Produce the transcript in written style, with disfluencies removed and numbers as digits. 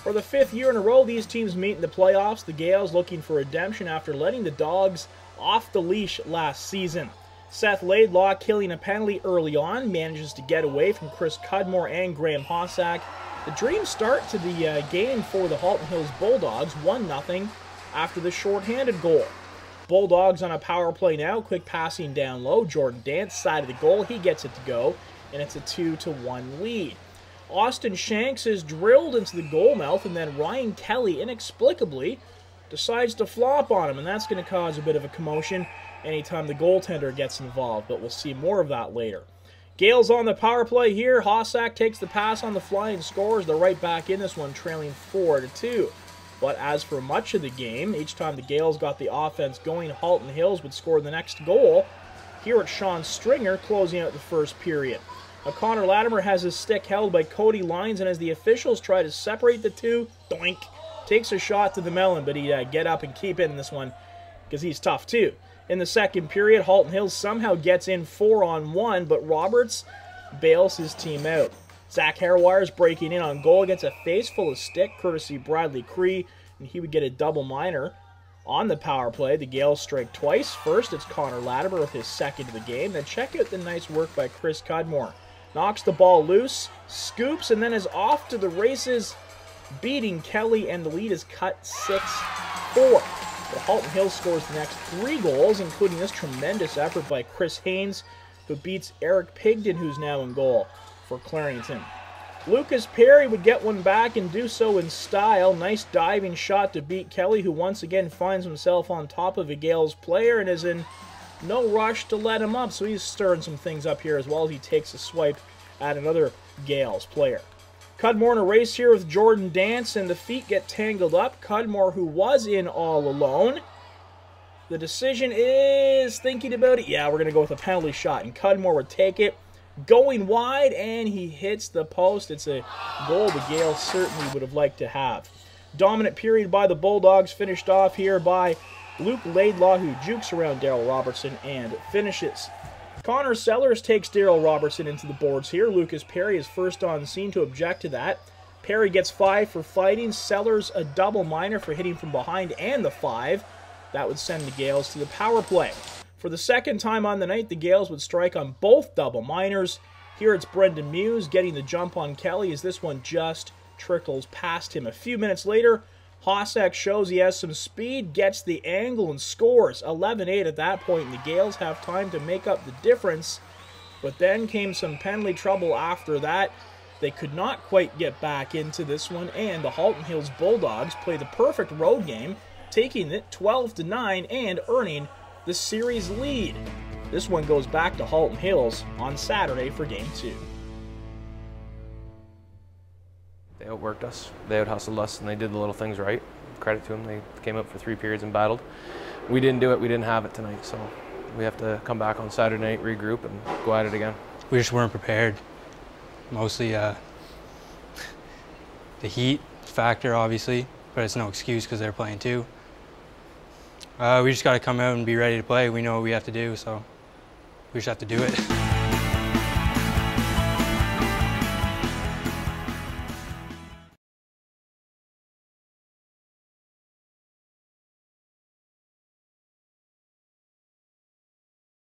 For the 5th year in a row, these teams meet in the playoffs. The Gaels looking for redemption after letting the Dogs off the leash last season. Seth Laidlaw, killing a penalty early on, manages to get away from Chris Cudmore and Graham Hossack. The dream start to the game for the Halton Hills Bulldogs, 1-0 after the shorthanded goal. Bulldogs on a power play now, quick passing down low. Jordan Dance, side of the goal, he gets it to go, and it's a 2-1 lead. Austin Shanks is drilled into the goal mouth, and then Ryan Kelly inexplicably decides to flop on him, and that's going to cause a bit of a commotion anytime the goaltender gets involved, but we'll see more of that later. Gaels on the power play here. Hossack takes the pass on the fly and scores. They're right back in this one, trailing 4-2. But as for much of the game, each time the Gaels got the offense going, Halton Hills would score the next goal. Here it's Sean Stringer closing out the first period. Now Connor Latimer has his stick held by Cody Lyons, and as the officials try to separate the two, doink, takes a shot to the melon, but he'd get up and keep it in this one because he's tough too. In the second period, Halton Hills somehow gets in 4-on-1, but Roberts bails his team out. Zach Harwire's breaking in on goal, gets a face full of stick, courtesy Bradley Cree, and he would get a double minor. On the power play, the Gaels strike twice. First, it's Connor Latimer with his second of the game. Then check out the nice work by Chris Cudmore. Knocks the ball loose, scoops, and then is off to the races, beating Kelly, and the lead is cut 6-4. But Halton Hills scores the next 3 goals, including this tremendous effort by Chris Haynes, who beats Eric Pigden, who's now in goal for Clarington. Lucas Perry would get one back and do so in style. Nice diving shot to beat Kelly, who once again finds himself on top of a Gaels player and is in no rush to let him up, so he's stirring some things up here as well as he takes a swipe at another Gaels player. Cudmore in a race here with Jordan Dance, and the feet get tangled up. Cudmore, who was in all alone. The decision is thinking about it. Yeah, we're going to go with a penalty shot, and Cudmore would take it. Going wide, and he hits the post. It's a goal the Gaels certainly would have liked to have. Dominant period by the Bulldogs, finished off here by Luke Laidlaw, who jukes around Daryl Robertson and finishes. Connor Sellers takes Daryl Robertson into the boards here. Lucas Perry is first on scene to object to that. Perry gets 5 for fighting. Sellers a double minor for hitting from behind and the 5. That would send the Gaels to the power play. For the second time on the night, the Gaels would strike on both double minors. Here it's Brendan Muse getting the jump on Kelly as this one just trickles past him. A few minutes later, Hossack shows he has some speed, gets the angle, and scores. 11-8 at that point, and the Gaels have time to make up the difference. But then came some penalty trouble after that. They could not quite get back into this one, and the Halton Hills Bulldogs play the perfect road game, taking it 12-9 and earning the series lead. This one goes back to Halton Hills on Saturday for Game 2. They outworked us, they out-hustled us, and they did the little things right. Credit to them, they came out for 3 periods and battled. We didn't do it, we didn't have it tonight, so we have to come back on Saturday night, regroup, and go at it again. We just weren't prepared. Mostly the heat factor, obviously, but it's no excuse because they're playing too. We just got to come out and be ready to play. We know what we have to do, so we just have to do it.